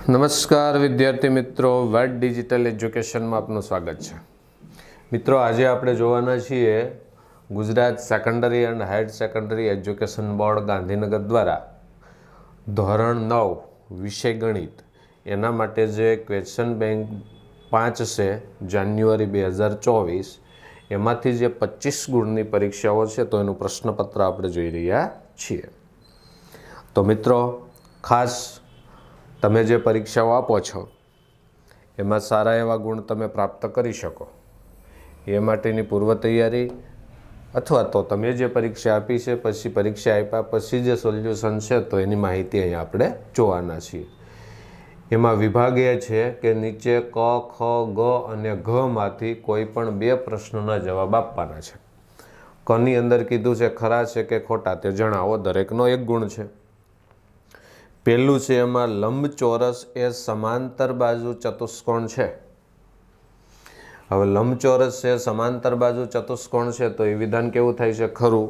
નમસ્કાર વિદ્યાર્થી મિત્રો, વેટ ડિજિટલ એજ્યુકેશનમાં આપનું સ્વાગત છે. મિત્રો, આજે આપણે જોવાના છીએ Gujarat secondary and higher secondary education board Gandhinagar દ્વારા ધોરણ 9 વિષય ગણિત એના માટે જે ક્વેશ્ચન બેંક 5 છે જાન્યુઆરી 2024 એમાંથી જે 25 ગુણની પરીક્ષાઓ છે તો એનું પ્રશ્નપત્ર આપણે જોઈ રહ્યા છીએ. તો મિત્રો, ખાસ તમે જે પરીક્ષાઓ આપો છો એમાં સારા એવા ગુણ તમે પ્રાપ્ત કરી શકો એ માટેની પૂર્વ તૈયારી અથવા તો તમે જે પરીક્ષા આપી છે પછી પરીક્ષા આપ્યા પછી જે સોલ્યુશન છે તો એની માહિતી અહીંયા આપણે જોવાના છીએ. એમાં વિભાગ એ છે કે નીચે ક, ખ, ગ અને ઘમાંથી કોઈ પણ બે પ્રશ્નોના જવાબ આપવાના છે. કની અંદર કીધું છે ખરા છે કે ખોટા તે જણાવો, દરેકનો એક ગુણ છે. પહેલું છે એમાં લંબચોરસ એ સમાંતર બાજુ ચતુષ્કોણ છે. હવે લંબચોરસ છે સમાંતર બાજુ ચતુષ્કોણ છે તો એ વિધાન કેવું થાય છે? ખરું,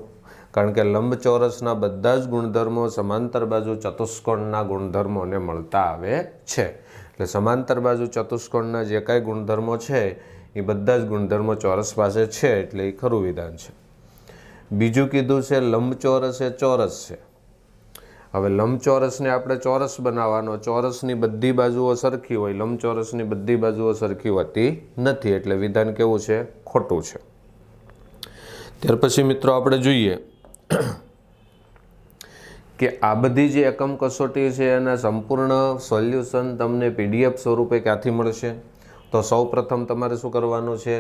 કારણ કે લંબચોરસના બધા જ ગુણધર્મો સમાંતર બાજુ ચતુષ્કોણના ગુણધર્મોને મળતા આવે છે. એટલે સમાંતર બાજુ ચતુષ્કોણના જે કાંઈ ગુણધર્મો છે એ બધા જ ગુણધર્મો ચોરસ પાસે છે એટલે એ ખરું વિધાન છે. બીજું કીધું છે લંબચોરસ એ ચોરસ છે. હવે લંબચોરસને આપણે ચોરસ બનાવવાનો, ચોરસની બધી બાજુઓ સરખી હોય, લંબચોરસની બધી બાજુઓ સરખી હોતી નથી એટલે વિધાન કેવું છે? ખોટું છે. ત્યાર પછી મિત્રો આપણે જોઈએ કે આ બધી જે એકમ કસોટી છે એના સંપૂર્ણ સોલ્યુશન તમને PDF સ્વરૂપે ક્યાંથી મળશે? તો સૌ પ્રથમ તમારે શું કરવાનું છે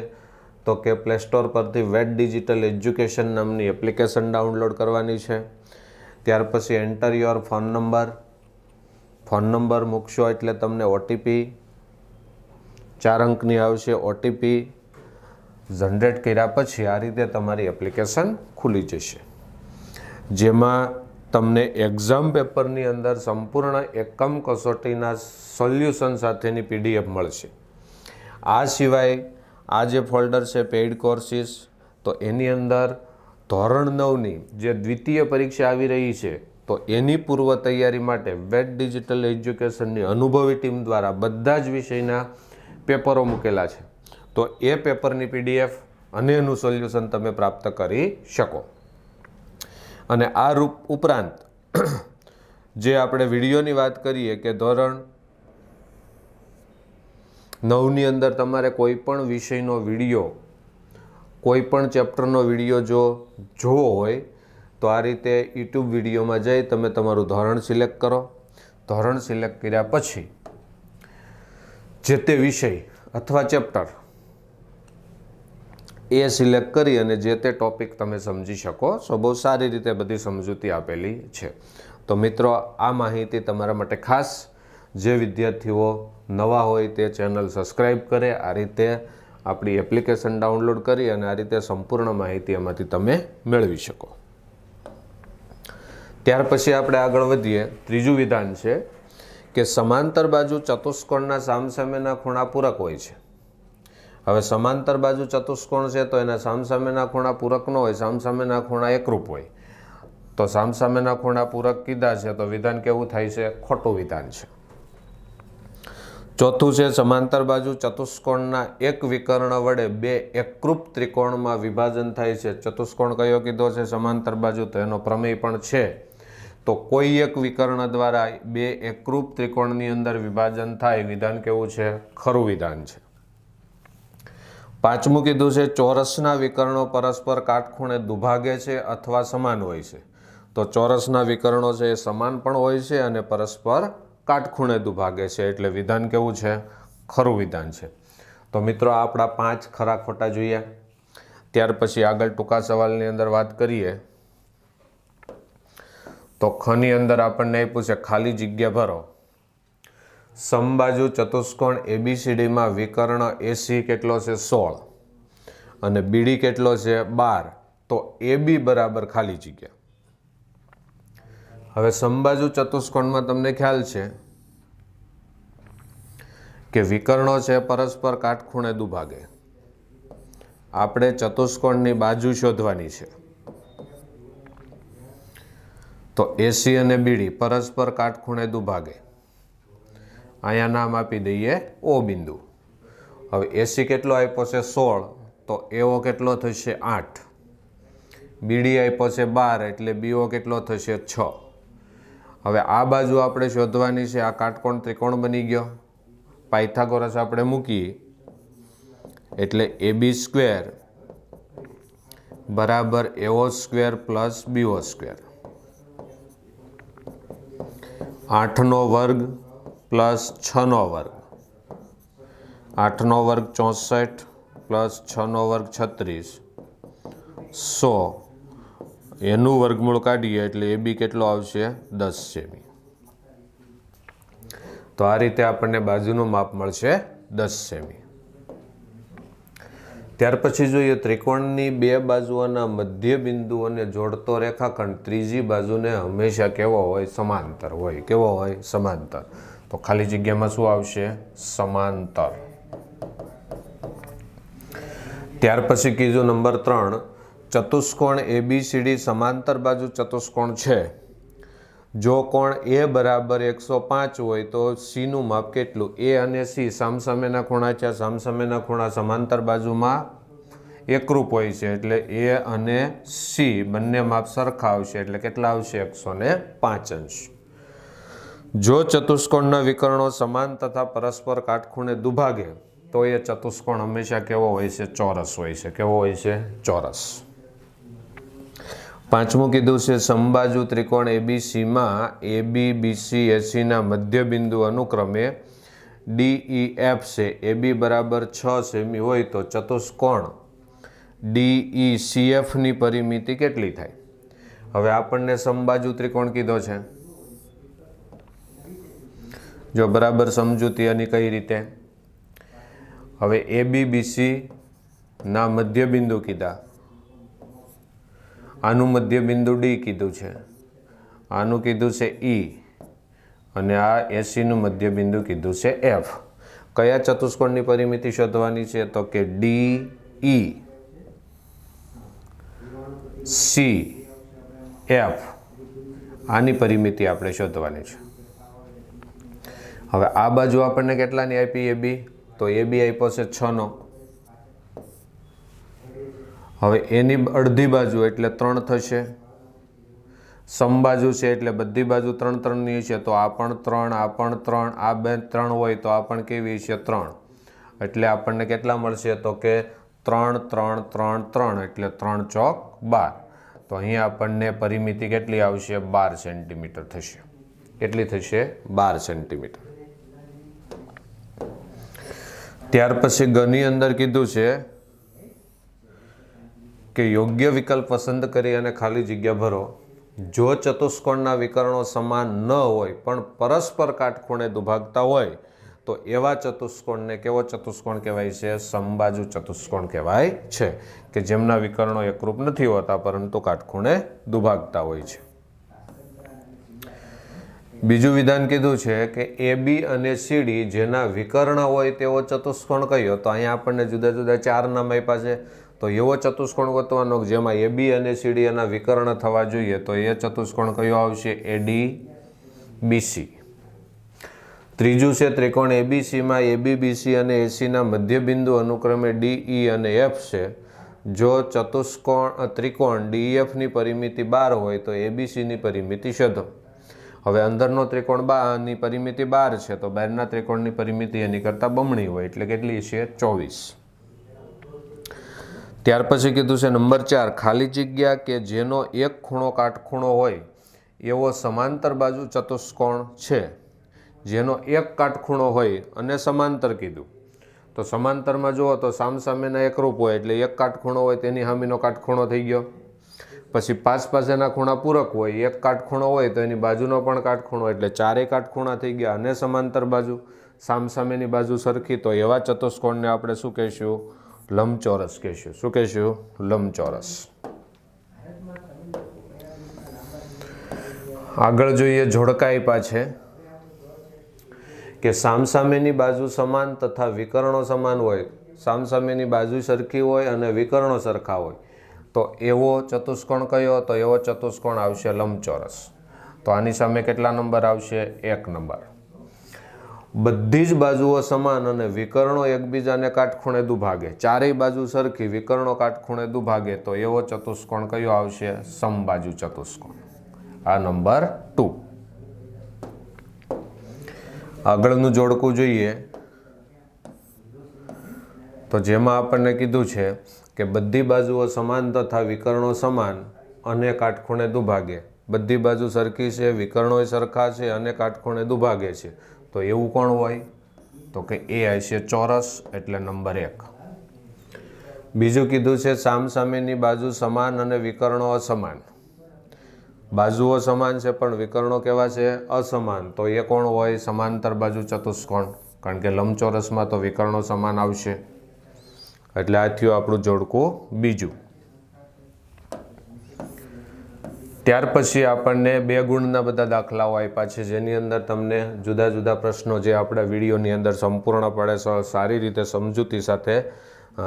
તો કે પ્લે સ્ટોર પરથી વેટ ડિજિટલ એજ્યુકેશન નામની એપ્લિકેશન ડાઉનલોડ કરવાની છે. ત્યાર પછી એન્ટર યોર ફોન નંબર મૂકશો એટલે તમને OTP 4 અંકની આવશે. OTP જનરેટ કર્યા પછી આ રીતે તમારી એપ્લિકેશન ખુલી જશે, જેમાં તમને એક્ઝામ પેપરની અંદર સંપૂર્ણ એકમ કસોટીના સોલ્યુશન સાથેની PDF મળશે. આ સિવાય આ જે ફોલ્ડર છે પેઇડ કોર્સિસ, તો એની અંદર ધોરણ 9ની જે દ્વિતીય પરીક્ષા આવી રહી છે તો એની પૂર્વ તૈયારી માટે વેટ ડિજિટલ એજ્યુકેશનની અનુભવી ટીમ દ્વારા બધા જ વિષયના પેપરો મૂકેલા છે. તો એ પેપરની PDF અને એનું સોલ્યુશન તમે પ્રાપ્ત કરી શકો. અને આ ઉપરાંત જે આપણે વિડીયોની વાત કરીએ કે ધોરણ 9ની અંદર તમારે કોઈ પણ વિષયનો વિડીયો, કોઈ પણ ચેપ્ટરનો વિડીયો જો જોવો હોય તો આ રીતે YouTube વિડીયોમાં જઈ તમે તમારું ધોરણ સિલેક્ટ કરો. ધોરણ સિલેક્ટ કર્યા પછી જે તે વિષય અથવા ચેપ્ટર એ સિલેક્ટ કરી અને જે તે ટોપિક તમે સમજી શકો. સો બહુ સારી રીતે બધી સમજૂતી આપેલી છે. તો મિત્રો, આ માહિતી તમારા માટે ખાસ જે વિદ્યાર્થીઓ નવા હોય તે ચેનલ સબસ્ક્રાઈબ કરે, આ રીતે આપણી એપ્લિકેશન ડાઉનલોડ કરી અને આ રીતે સંપૂર્ણ માહિતી એમાંથી તમે મેળવી શકો. ત્યાર પછી આપણે આગળ વધીએ. ત્રીજું વિધાન છે કે સમાંતર બાજુ ચતુષ્કોણના સામસામેના ખૂણા પૂરક હોય છે. હવે સમાંતર બાજુ ચતુષ્કોણ છે તો એના સામસામેના ખૂણા પૂરક ન હોય, સામસામેના ખૂણા એકરૂપ હોય. તો સામસામેના ખૂણા પૂરક કીધા છે તો વિધાન કેવું થાય છે? ખોટું વિધાન છે. ચોથું છે સમાંતર બાજુ ચતુષ્કોણના એક વિકર્ણ વડે બે એકરૂપ ત્રિકોણમાં વિભાજન થાય છે. ચતુષ્કોણ કયો કીધો છે? સમાંતર બાજુ. તો એનો પ્રમેય પણ છે. તો કોઈ એક વિકર્ણ દ્વારા બે એકરૂપ ત્રિકોણની અંદર વિભાજન થાય, વિધાન કેવું છે? ખરું વિધાન છે. પાંચમું કીધું છે ચોરસના વિકર્ણો પરસ્પર કાટખૂણે દુભાગે છે અથવા સમાન હોય છે. તો ચોરસના વિકર્ણો છે એ સમાન પણ હોય છે અને પરસ્પર કાટખૂણે દુભાગે છે એટલે વિધાન કેવું છે? ખરું વિધાન છે. તો મિત્રો, આપણા 5 ખરા ખોટા જોયા. ત્યાર પછી આગળ ટૂંકા સવાલની અંદર વાત કરીએ તો ખની અંદર આપણને આપ્યું છે ખાલી જગ્યા ભરો. સમબાજુ ચતુષ્કોણ ABCDમાં વિકર્ણ AC કેટલો છે? 16 અને BD કેટલો છે? 12. તો AB બરાબર ખાલી જગ્યા. હવે સમબાજુ ચતુષ્કોણમાં તમને ખ્યાલ છે કે વિકર્ણો છે પરસ્પર કાટખૂણે દુભાગે. આપણે ચતુષ્કોણની બાજુ શોધવાની છે. તો AC અને BD પરસ્પર કાટખૂણે દુભાગે. અહીંયા નામ આપી દઈએ ઓ બિંદુ. હવે એસી કેટલો આપ્યો છે 16, તો એઓ કેટલો થશે 8. બીડી આપ્યો છે 12, એટલે બીઓ કેટલો થશે 6. હવે આ બાજુ આપણે શોધવાની છે. આ કાટકોણ ત્રિકોણ બની ગયો. પાયથાગોરસ આપણે મૂકીએ એટલે AB સ્ક્વેર બરાબર AO square plus BO square. 8નો વર્ગ પ્લસ 6નો વર્ગ. 8નો વર્ગ 64 પ્લસ 6નો વર્ગ 36, 100. એનું વર્ગમૂળ કાઢીએ એટલે AB કેટલો આવશે 10 સેમી. તો આ રીતે આપણને બાજુનું માપ મળશે 10 સેમી. ત્યાર પછી જોઈએ ત્રિકોણની બે બાજુઓના મધ્ય બિંદુઓને જોડતો રેખાખંડ ત્રીજી બાજુને હંમેશા કેવો હોય? સમાંતર હોય. કેવો હોય? સમાંતર. તો ખાલી જગ્યામાં શું આવશે? સમાંતર. ત્યાર પછી કીધું નંબર 3, ચતુષ્કોણ ABCD સમાંતર બાજુ ચતુષ્કોણ છે. જો કોણ A બરાબર 105 હોય તો C નું માપ કેટલું? A અને C સામસામેના ખૂણા છે. સામસામેના ખૂણા સમાંતર બાજુમાં એકરૂપ હોય છે, એટલે A અને C બંને માપ સરખા આવશે. એટલે કેટલા આવશે? 105 અંશ. જો ચતુષ્કોણના વિકર્ણો સમાન તથા પરસ્પર કાટખૂણે દુભાગે તો એ ચતુષ્કોણ હંમેશા કેવો હોય છે? ચોરસ હોય છે. કેવો હોય છે? ચોરસ. પાંચમું કીધું છે સમબાજુ ત્રિકોણ ABCમાં AB, BC, AC ના મધ્ય બિંદુ અનુક્રમે DEF છે. AB બરાબર 6 સેમી હોય તો ચતુષ્કોણ DECF ની પરિમિતિ કેટલી થાય? હવે આપણને સમબાજુ ત્રિકોણ કીધો છે. જો બરાબર સમજૂતી એની કઈ રીતે? હવે AB, BC ના મધ્ય બિંદુ કીધા. આનું મધ્ય બિંદુ D કીધું છે. આનું કીધું છે E અને આ AC નું મધ્ય બિંદુ કીધું છે F. કયા ચતુષ્કોણની પરિમિતિ શોધવાની છે? તો કે DE CF આની પરિમિતિ આપણે શોધવાની છે. હવે આ બાજુ આપણને કેટલાની આપી? AB. તો AB આપ્યો છે 6નો. હવે એની અડધી બાજુ એટલે 3 થશે. સમબાજુ છે એટલે બધી બાજુ 3 3 ની છે. તો આ પણ 3, આ પણ 3, આ બે 3 હોય તો આ પણ કેવી છે? 3. એટલે આપણને કેટલા મળશે? તો કે 3 3 3 3 એટલે 3 ચોક 12. તો અહીંયા આપણને પરિમિતિ કેટલી આવશે? 12 સેન્ટીમીટર થશે. કેટલી થશે? 12 સેન્ટીમીટર. ત્યાર પછી ગની અંદર કીધું છે કે યોગ્ય વિકલ્પ પસંદ કરી અને ખાલી જગ્યા ભરો. જો ચતુષ્કોણના વિકર્ણો સમાન ન હોય પણ પરસ્પર કાટખૂણે દુભાગતા હોય તો એવા ચતુષ્કોણને કેવો ચતુષ્કોણ કહેવાય છે? સમબાજુ ચતુષ્કોણ કહેવાય છે, કે જેમના વિકર્ણો એકરૂપ નથી હોતા પરંતુ કાટખૂણે દુભાગતા હોય છે. બીજું વિધાન કીધું છે કે AB અને CD જેના વિકર્ણ હોય તેવો ચતુષ્કોણ કયો? તો અહીંયા આપણને જુદા જુદા 4 નામ આપ્યા છે. તો એવો ચતુષ્કોણ ગોતવાનો જેમાં AB અને CD એના વિકર્ણ થવા જોઈએ. તો એ ચતુષ્કોણ કયો આવશે? ADBC. ત્રીજું છે ત્રિકોણ ABCમાં AB, BC અને AC ના મધ્ય બિંદુ અનુક્રમે DE અને F છે. જો ત્રિકોણ DEF ની પરિમિતિ 12 હોય તો ABC ની પરિમિતિ શોધો. હવે અંદરનો ત્રિકોણ ની પરિમિતિ 12 છે, તો બહારના ત્રિકોણની પરિમિતિ એની કરતાં બમણી હોય, એટલે કેટલી છે? 24. ત્યાર પછી કીધું છે નંબર 4, ખાલી જગ્યા કે જેનો એક ખૂણો કાટખૂણો હોય એવો સમાંતર બાજુ ચતુષ્કોણ છે. જેનો એક કાટખૂણો હોય અને સમાંતર કીધું. તો સમાંતરમાં જુઓ તો સામસામેના એકરૂપ હોય, એટલે એક કાટખૂણો હોય તેની સામેનો કાટખૂણો થઈ ગયો. પછી પાસેના ખૂણા પૂરક હોય. એક કાટખૂણો હોય તો એની બાજુનો પણ કાટખૂણો, એટલે 4 કાટખૂણા થઈ ગયા. અને સમાંતર બાજુ, સામસામેની બાજુ સરખી, તો એવા ચતુષ્કોણને આપણે શું કહીશું? લંબચોરસ કહીશું. શું કહીશું? લંબચોરસ. આગળ જોઈએ જોડકા આપ્યા છે કે સામસામેની બાજુ સમાન તથા વિકર્ણો સમાન હોય. સામસામેની બાજુ સરખી હોય અને વિકર્ણો સરખા હોય તો એવો ચતુષ્કોણ કયો? તો એવો ચતુષ્કોણ આવશે લંબચોરસ. તો આની સામે કેટલા નંબર આવશે? 1 નંબર. બધી જ બાજુઓ સમાન અને વિકર્ણો એકબીજાને કાટખૂણે દુભાગે, ચારેય બાજુ સરખી, વિકર્ણો કાટખૂણે દુભાગે, તો એવો ચતુષ્કોણ કયો આવશે? સમબાજુ ચતુષ્કોણ. આ નંબર 2. આગળનું જોડકું જોઈએ તો જેમાં આપણને કીધું છે કે બધી બાજુઓ સમાન તથા વિકર્ણો સમાન અને કાટખૂણે દુભાગે. બધી બાજુ સરખી છે, વિકર્ણો સરખા છે અને કાટખૂણે દુભાગે છે, તો એવું કોણ હોય? તો કે એ હશે ચોરસ, એટલે નંબર 1. બીજું કીધું છે સામસામેની બાજુ સમાન અને વિકર્ણો અસમાન. બાજુઓ સમાન છે પણ વિકર્ણો કેવા છે? અસમાન, તો એ કોણ હોય? સમાંતર બાજુ ચતુષ્કોણ, કારણ કે લંબચોરસમાં તો વિકર્ણો સમાન આવશે. એટલે આ થયું આપણું જોડકું બીજું. ત્યાર પછી આપણને 2 ગુણના બધા દાખલાઓ આપ્યા છે, જેની અંદર તમને જુદા જુદા પ્રશ્નો જે આપણા વિડીયોની અંદર સંપૂર્ણપણે સારી રીતે સમજૂતી સાથે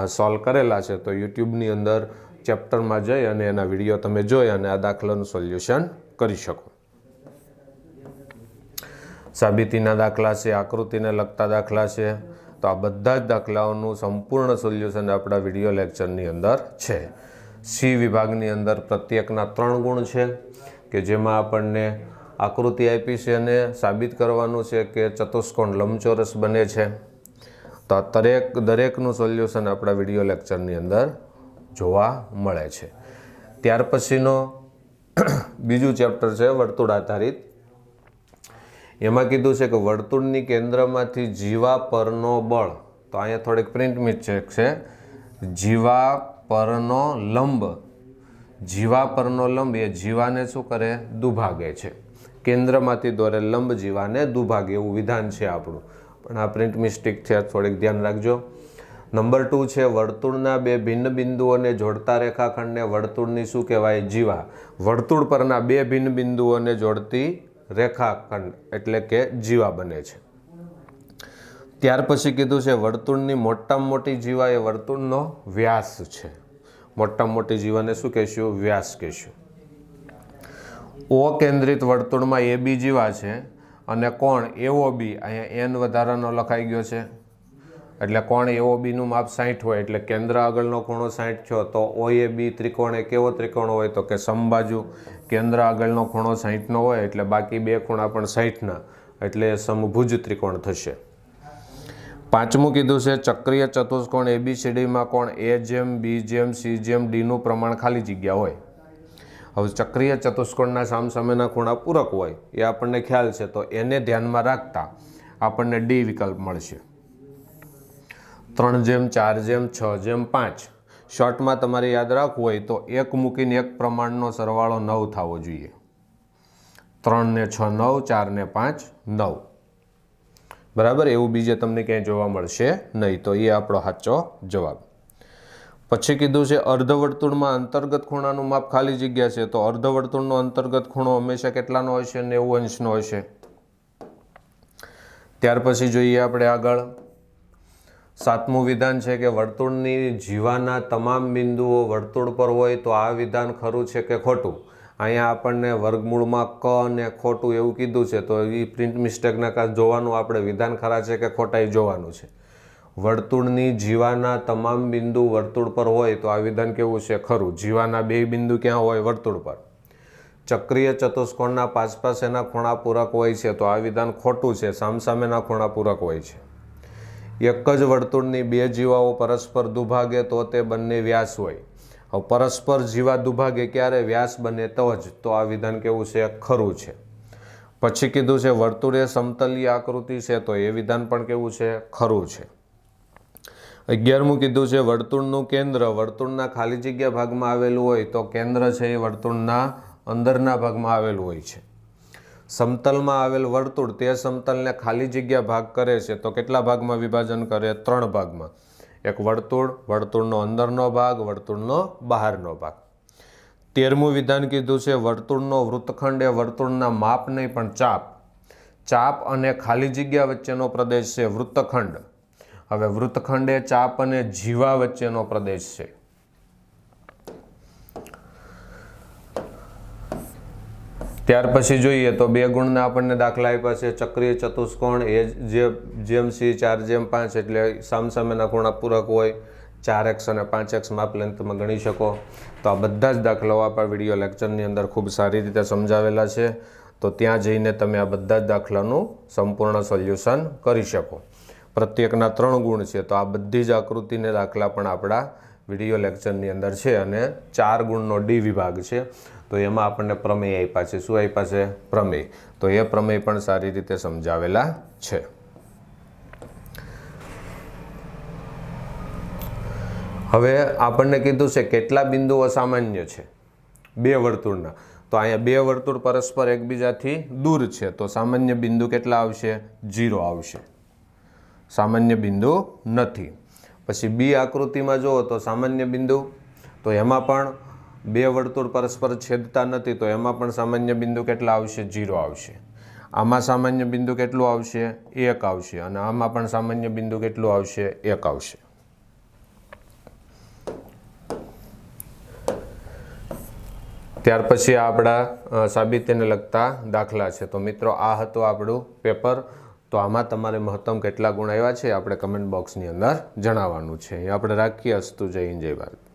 સોલ્વ કરેલા છે, તો યુટ્યુબની અંદર ચેપ્ટરમાં જઈ અને એના વિડીયો તમે જોઈ અને આ દાખલાનું સોલ્યુશન કરી શકો. સાબિતીના દાખલા છે, આકૃતિને લગતા દાખલા છે, તો આ બધા જ દાખલાઓનું સંપૂર્ણ સોલ્યુશન આપણા વિડીયો લેક્ચરની અંદર છે. સી વિભાગની અંદર પ્રત્યેકના 3 ગુણ છે કે જેમાં આપણને આકૃતિ આપી છે અને સાબિત કરવાનું છે કે ચતુષ્કોણ લંબચોરસ બને છે. તો દરેકનું સોલ્યુશન આપણા વિડીયો લેક્ચરની અંદર જોવા મળે છે. ત્યાર પછીનો બીજું ચેપ્ટર છે વર્તુળ આધારિત. એમાં કીધું છે કે વર્તુળની કેન્દ્રમાંથી જીવા પરનો બળ, તો અહીંયા થોડીક પ્રિન્ટ મિસ્ટેક છે, જીવા પરનો લંબ, જીવા પરનો લંબ એ જીવાને શું કરે? દુભાગે છે. કેન્દ્રમાંથી દોરેલ લંબ જીવાને દુભાગે, એવું વિધાન છે આપણું, પણ આ પ્રિન્ટ મિસ્ટેક છે, થોડીક ધ્યાન રાખજો. નંબર 2 છે વર્તુળના 2 ભિન્ન બિંદુઓને જોડતા રેખાખંડને વર્તુળની શું કહેવાય? જીવા. વર્તુળ પરના 2 ભિન્ન બિંદુઓને જોડતી રેખાખંડ એટલે કે જીવા બને છે. ત્યાર પછી કીધું છે વર્તુળની મોટામાં મોટી જીવા એ વર્તુળનો વ્યાસ છે. મોટામાં મોટી જીવાને શું કહેશું? વ્યાસ કહેશું. ઓ કેન્દ્રિત વર્તુળમાં AB જીવા છે અને કોણ AOB અહીંયા n વધારાનો લખાઈ ગયો છે, એટલે કોણ AOB નું માપ 60 હોય, એટલે કેન્દ્ર આગળનો ખૂણો 60 થયો, તો OAB ત્રિકોણ એ કેવો ત્રિકોણ હોય? તો કે સમબાજુ. કેન્દ્ર આગળનો ખૂણો 60 નો હોય એટલે બાકી 2 ખૂણા પણ 60 ના, એટલે સમભુજ ત્રિકોણ થશે. 5મું કીધું છે ચક્રીય ચતુષ્કોણ ABCDમાં કોણ A/B/C/D નું પ્રમાણ ખાલી જગ્યા હોય. હવે ચક્રીય ચતુષ્કોણના સામસામેના ખૂણા પૂરક હોય એ આપણને ખ્યાલ છે, તો એને ધ્યાનમાં રાખતા આપણને D વિકલ્પ મળશે. 3/4/6/5. શોર્ટમાં તમારે યાદ રાખવું હોય તો 1 મૂકીને 1 પ્રમાણનો સરવાળો 9 થવો જોઈએ. 3 ને 6 9, 4 ને 5 9. બરાબર, એવું બીજે તમને ક્યાંય જોવા મળશે નહીં, તો એ આપણો સાચો જવાબ. પછી કીધું છે અર્ધવર્તુળમાં અંતર્ગત ખૂણાનું માપ ખાલી જગ્યા છે, તો અર્ધવર્તુળનો અંતર્ગત ખૂણો હંમેશા કેટલાનો હશે? 90 અંશનો હશે. ત્યાર પછી જોઈએ આપણે આગળ 7મું વિધાન છે કે વર્તુળની જીવાના તમામ બિંદુઓ વર્તુળ પર હોય, તો આ વિધાન ખરું છે કે ખોટું? અહીંયા આપણને વર્ગમૂળમાં ક અને ખોટું એવું કીધું છે, તો એ પ્રિન્ટ મિસ્ટેકના કારણે જોવાનું આપણે વિધાન ખરા છે કે ખોટા એ જોવાનું છે. વર્તુળની જીવાના તમામ બિંદુ વર્તુળ પર હોય, તો આ વિધાન કેવું છે? ખરું. જીવાના 2 બિંદુ ક્યાં હોય? વર્તુળ પર. ચક્રીય ચતુષ્કોણના 5 એના ખૂણા પૂરક હોય છે, તો આ વિધાન ખોટું છે, સામસામેના ખૂણા પૂરક હોય છે. એક જ વર્તુળની 2 જીવાઓ પરસ્પર દુભાગે તો તે બંને વ્યાસ હોય. હવે પરસ્પર જીવા દુભાગે ક્યારે? વ્યાસ બને તો જ, તો આ વિધાન કેવું છે? ખરું છે. પછી કીધું છે વર્તુળ એ સમતલીય આકૃતિ છે, તો એ વિધાન પણ કેવું છે? ખરું છે. 11મું કીધું છે વર્તુળનું કેન્દ્ર વર્તુળના ખાલી જગ્યા ભાગમાં આવેલું હોય, તો કેન્દ્ર છે એ વર્તુળના અંદરના ભાગમાં આવેલું હોય છે. સમતલમાં આવેલ વર્તુળ તે સમતલને ખાલી જગ્યા ભાગ કરે છે, તો કેટલા ભાગમાં વિભાજન કરે? 3 ભાગમાં. એક વર્તુળ, વર્તુળનો અંદરનો ભાગ, વર્તુળનો બહારનો ભાગ. 13મું વિધાન કીધું છે વર્તુળનો વૃત્તખંડ એ વર્તુળના માપ નહીં પણ ચાપ. ચાપ અને ખાલી જગ્યા વચ્ચેનો પ્રદેશ છે વૃત્તખંડ. હવે વૃત્તખંડ એ ચાપ અને જીવા વચ્ચેનો પ્રદેશ છે. ત્યાર પછી જોઈએ તો 2 ગુણના આપણને દાખલા આપ્યા છે. ચક્રીય ચતુષ્કોણ એ જેમ સી 4:5 એટલે સામસામેના ખૂણા પૂરક હોય. 4x અને 5x માપ લેન્થમાં ગણી શકો. તો આ બધા જ દાખલાઓ આપણા વિડીયો લેક્ચરની અંદર ખૂબ સારી રીતે સમજાવેલા છે. તો ત્યાં જઈને તમે આ બધા જ દાખલાનું સંપૂર્ણ સોલ્યુશન કરી શકો. પ્રત્યેકના 3 ગુણ છે, તો આ બધી જ આકૃતિને દાખલા પણ આપણા વિડીયો લેક્ચરની અંદર છે. અને 4 ગુણનો ડી વિભાગ છે, તો એમાં આપણને પ્રમેય આપ્યા છે. શું આપ્યા છે? પ્રમેય. તો એ પ્રમેય પણ સારી રીતે સમજાવેલા છે. હવે આપણને કીધું છે કેટલા બિંદુઓ સામાન્ય છે 2 વર્તુળના. તો અહીંયા 2 વર્તુળ પરસ્પર એકબીજાથી દૂર છે, તો સામાન્ય બિંદુ કેટલા આવશે? 0 આવશે. સામાન્ય બિંદુ નથી. પછી બી આકૃતિમાં જુઓ તો સામાન્ય બિંદુ, તો એમાં પણ 2 વર્તુળ પરસ્પર છેદતા નથી, તો એમાં પણ સામાન્ય બિંદુ કેટલા આવશે? 0 આવશે. આમાં સામાન્ય બિંદુ કેટલું આવશે? 1 આવશે. અને આમાં પણ સામાન્ય બિંદુ કેટલું આવશે? 1 આવશે. ત્યાર પછી આપણા સાબિતીને લગતા દાખલા છે. તો મિત્રો આ હતું આપણું પેપર. તો આમાં તમારે મહત્તમ કેટલા ગુણ આવ્યા છે આપણે કમેન્ટ બોક્સની અંદર જણાવવાનું છે. એ આપણે રાખીએ. અસ્તુ. જય હિન્દ, જય ભારત.